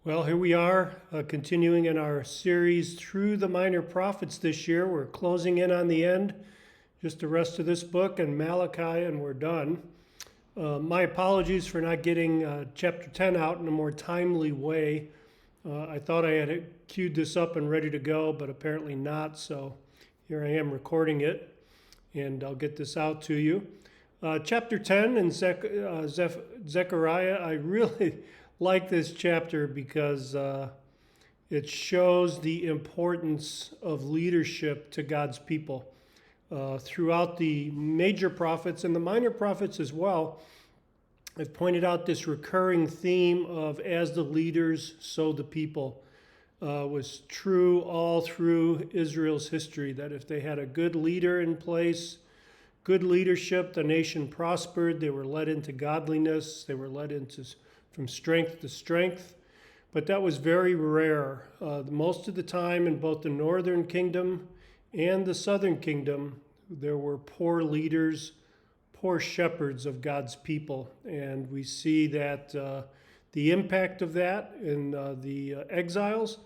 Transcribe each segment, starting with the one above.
Well, here we are, continuing in our series through the minor prophets this year. We're closing in on the end, just the rest of this book and Malachi, and we're done. My apologies for not getting chapter 10 out in a more timely way. I thought I had queued this up and ready to go, but apparently not. So here I am recording it, and I'll get this out to you. Chapter 10 in Zechariah, I really like this chapter because it shows the importance of leadership to God's people. Throughout the major prophets and the minor prophets as well, I've pointed out this recurring theme of as the leaders, so the people. Was true all through Israel's history, that if they had a good leader in place, good leadership, the nation prospered, they were led into godliness, they were led into from strength to strength. But that was very rare. Most of the time in both the northern kingdom and the southern kingdom, there were poor leaders, poor shepherds of God's people. And we see that the impact of that in the exiles,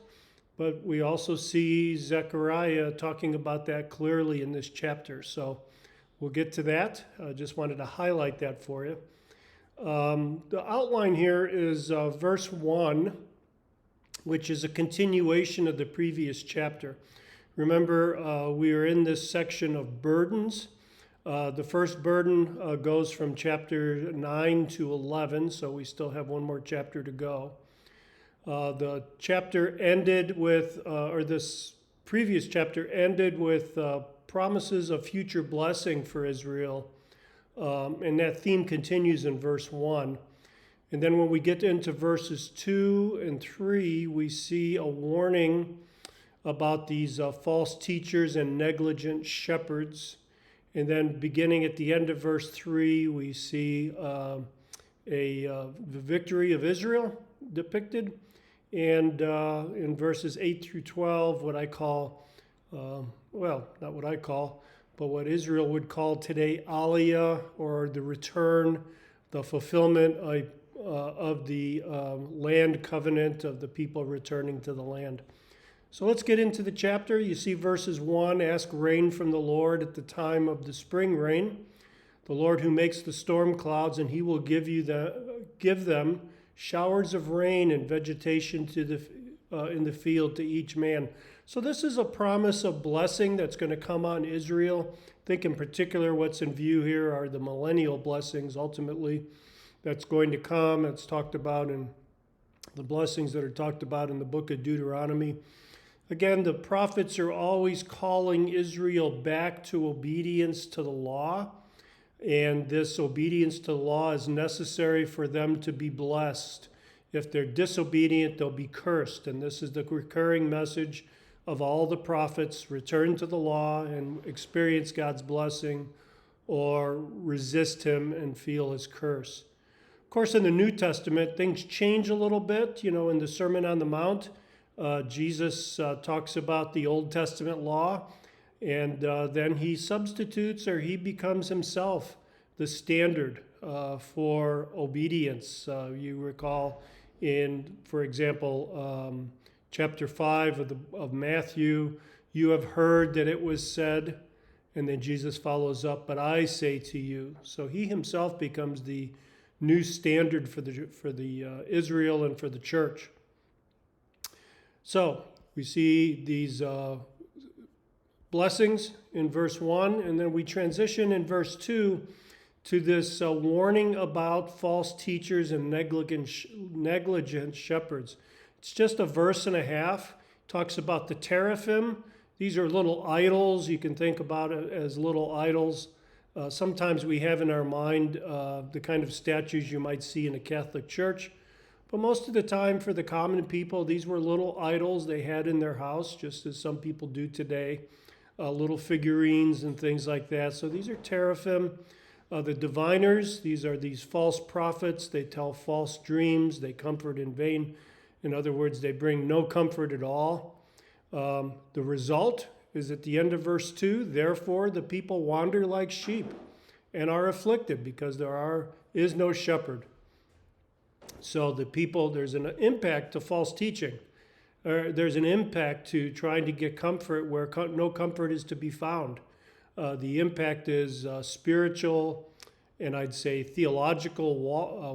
but we also see Zechariah talking about that clearly in this chapter. So we'll get to that. I just wanted to highlight that for you. The outline here is verse 1, which is a continuation of the previous chapter. Remember, we are in this section of burdens. The first burden goes from chapter 9 to 11, so we still have one more chapter to go. The chapter ended with, or this previous chapter ended with promises of future blessing for Israel. And that theme continues in verse 1. And then when we get into verses 2 and 3, we see a warning about these false teachers and negligent shepherds. And then beginning at the end of verse 3, we see the victory of Israel depicted. And in verses 8 through 12, what I call, not what I call, but what Israel would call today Aliyah, or the return, the fulfillment of the land covenant of the people returning to the land. So let's get into the chapter. You see verses 1, ask rain from the Lord at the time of the spring rain, the Lord who makes the storm clouds, and he will give them showers of rain and vegetation in the field to each man. So this is a promise of blessing that's going to come on Israel. I think in particular what's in view here are the millennial blessings ultimately that's going to come. It's talked about in the blessings that are talked about in the book of Deuteronomy. Again, the prophets are always calling Israel back to obedience to the law. And this obedience to the law is necessary for them to be blessed. If they're disobedient, they'll be cursed. And this is the recurring message of all the prophets: return to the law and experience God's blessing, or resist him and feel his curse. Of course, in the New Testament, things change a little bit. In the Sermon on the Mount, Jesus talks about the Old Testament law, and then he substitutes, or he becomes himself the standard for obedience. You recall in, for example, chapter 5 of Matthew, you have heard that it was said, and then Jesus follows up, but I say to you. So he himself becomes the new standard for the Israel and for the church. So we see these blessings in verse 1, and then we transition in verse 2 to this warning about false teachers and negligent shepherds. It's just a verse and a half. It talks about the teraphim. These are little idols. You can think about it as little idols. Sometimes we have in our mind the kind of statues you might see in a Catholic church. But most of the time for the common people, these were little idols they had in their house, just as some people do today. Little figurines and things like that. So these are teraphim. The diviners, these are these false prophets. They tell false dreams. They comfort in vain. In other words, they bring no comfort at all. The result is at the end of verse 2, therefore the people wander like sheep and are afflicted because there is no shepherd. So the people, there's an impact to false teaching. There's an impact to trying to get comfort where no comfort is to be found. The impact is spiritual and I'd say theological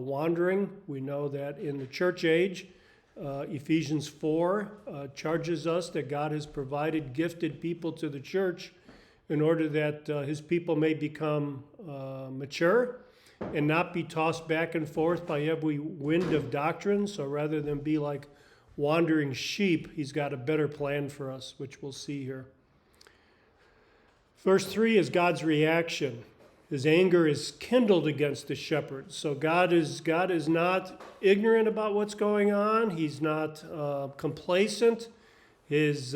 wandering. We know that in the church age, Ephesians 4 charges us that God has provided gifted people to the church in order that his people may become mature and not be tossed back and forth by every wind of doctrine. So rather than be like wandering sheep, he's got a better plan for us, which we'll see here. Verse 3 is God's reaction. His anger is kindled against the shepherds. So God is not ignorant about what's going on. He's not complacent. His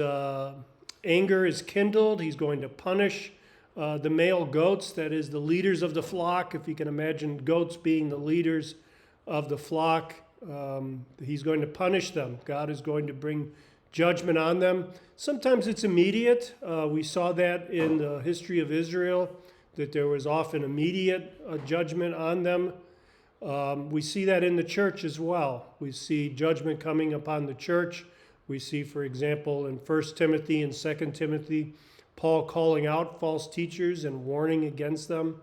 anger is kindled. He's going to punish the male goats, that is the leaders of the flock. If you can imagine goats being the leaders of the flock, he's going to punish them. God is going to bring judgment on them. Sometimes it's immediate. We saw that in the history of Israel, that there was often immediate judgment on them. We see that in the church as well. We see judgment coming upon the church. We see, for example, in 1 Timothy and 2 Timothy, Paul calling out false teachers and warning against them.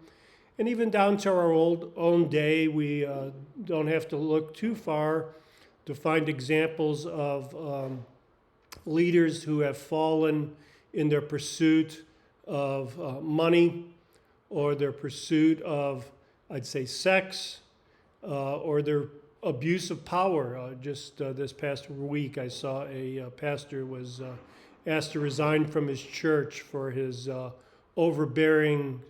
And even down to our own day, we don't have to look too far to find examples of leaders who have fallen in their pursuit of money, or their pursuit of, I'd say, sex, or their abuse of power. Just this past week, I saw a pastor was asked to resign from his church for his overbearing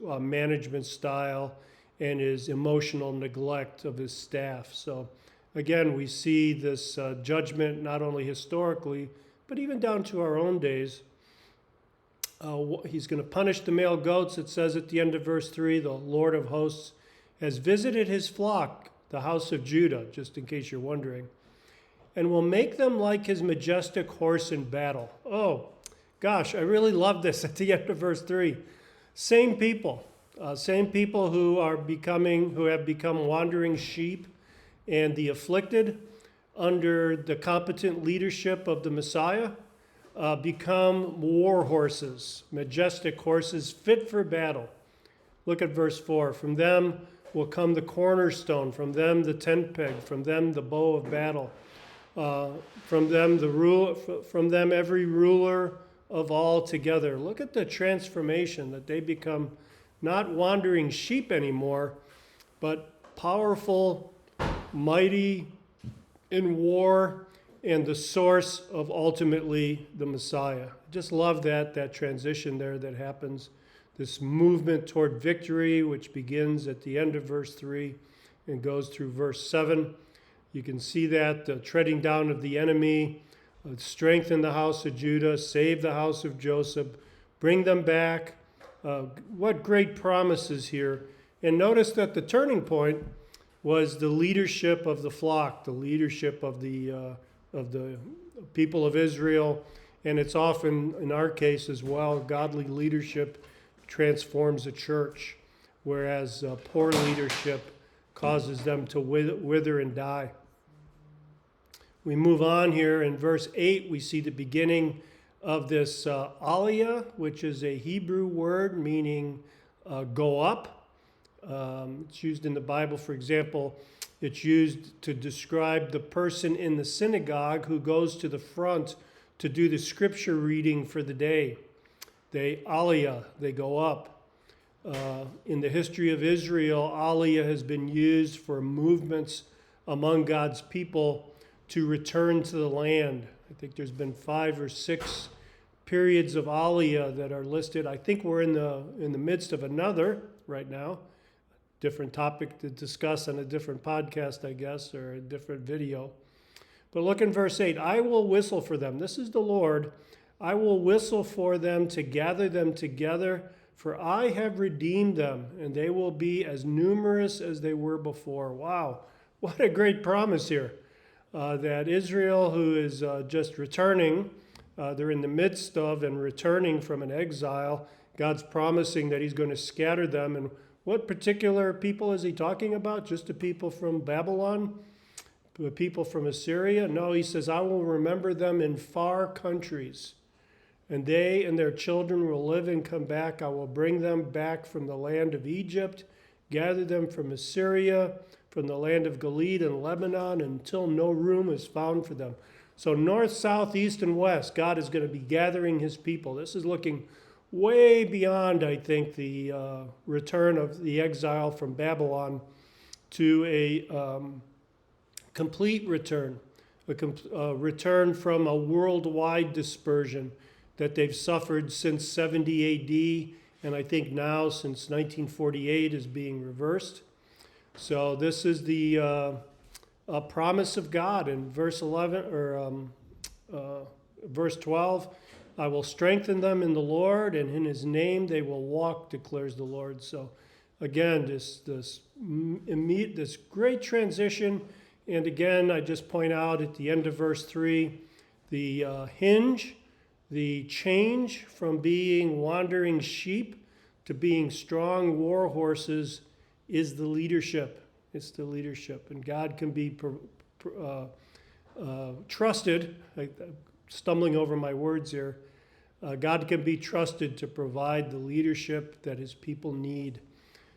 management style and his emotional neglect of his staff. So again, we see this judgment not only historically, but even down to our own days. He's going to punish the male goats. It says at the end of verse 3, the Lord of hosts has visited his flock, the house of Judah, just in case you're wondering, and will make them like his majestic horse in battle. Oh, gosh, I really love this at the end of verse 3. Same people who have become wandering sheep and the afflicted under the competent leadership of the Messiah, become war horses, majestic horses fit for battle. Look at verse 4. From them will come the cornerstone, from them the tent peg, from them the bow of battle, from them every ruler of all together. Look at the transformation, that they become not wandering sheep anymore, but powerful, mighty in war, and the source of ultimately the Messiah. Just love that transition there that happens, this movement toward victory, which begins at the end of verse 3 and goes through verse 7. You can see that the treading down of the enemy, strengthen the house of Judah, save the house of Joseph, bring them back. What great promises here. And notice that the turning point was the leadership of the flock, the leadership of the people of Israel, and it's often, in our case as well, godly leadership transforms a church, whereas poor leadership causes them to wither and die. We move on here. In verse 8, we see the beginning of this aliyah, which is a Hebrew word meaning go up. It's used in the Bible, for example. It's used to describe the person in the synagogue who goes to the front to do the scripture reading for the day. They aliyah, they go up. In the history of Israel, aliyah has been used for movements among God's people to return to the land. I think there's been 5 or 6 periods of aliyah that are listed. I think we're in the midst of another right now. Different topic to discuss on a different podcast, I guess, or a different video. But look in verse 8. I will whistle for them. This is the Lord. I will whistle for them to gather them together, for I have redeemed them, and they will be as numerous as they were before. Wow, what a great promise here. That Israel, who is just returning, they're in the midst of and returning from an exile. God's promising that he's going to scatter them. And what particular people is he talking about? Just the people from Babylon? the people from Assyria? No, he says, I will remember them in far countries, and they and their children will live and come back. I will bring them back from the land of Egypt, gather them from Assyria, from the land of Gilead and Lebanon, until no room is found for them. So north, south, east, and west, God is going to be gathering his people. This is looking way beyond, I think, the return of the exile from Babylon to a complete return, a return from a worldwide dispersion that they've suffered since 70 AD, and I think now since 1948 is being reversed. So this is the promise of God in verse 11 or verse 12. I will strengthen them in the Lord, and in his name they will walk, declares the Lord. So again, this great transition. And again, I just point out at the end of verse 3, the hinge, the change from being wandering sheep to being strong war horses is the leadership. It's the leadership. And God can be trusted. I'm stumbling over my words here. God can be trusted to provide the leadership that his people need.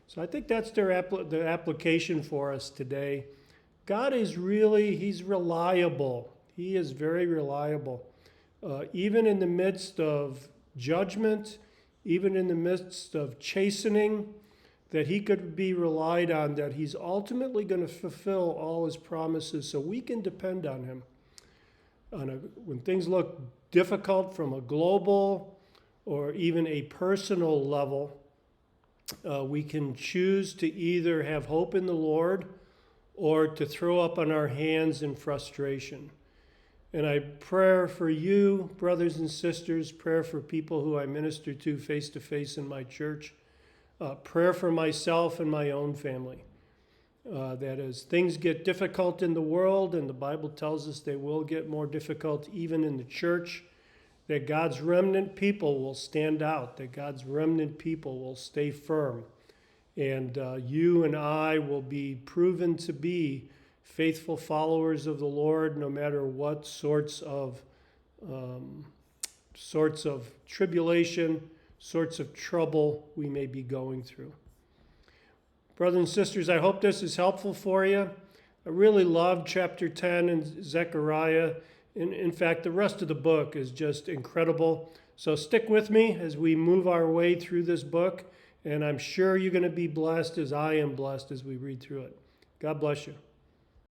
So I think that's the application for us today. God is he's reliable. He is very reliable. Even in the midst of judgment, even in the midst of chastening, that he could be relied on, that he's ultimately going to fulfill all his promises, so we can depend on him. When things look difficult from a global or even a personal level, we can choose to either have hope in the Lord or to throw up on our hands in frustration. And I pray for you, brothers and sisters, prayer for people who I minister to face in my church, prayer for myself and my own family. That as things get difficult in the world, and the Bible tells us they will get more difficult even in the church, that God's remnant people will stand out, that God's remnant people will stay firm. And you and I will be proven to be faithful followers of the Lord, no matter what sorts of tribulation, sorts of trouble we may be going through. Brothers and sisters, I hope this is helpful for you. I really love chapter 10 in Zechariah. In fact, the rest of the book is just incredible. So stick with me as we move our way through this book, and I'm sure you're going to be blessed as I am blessed as we read through it. God bless you.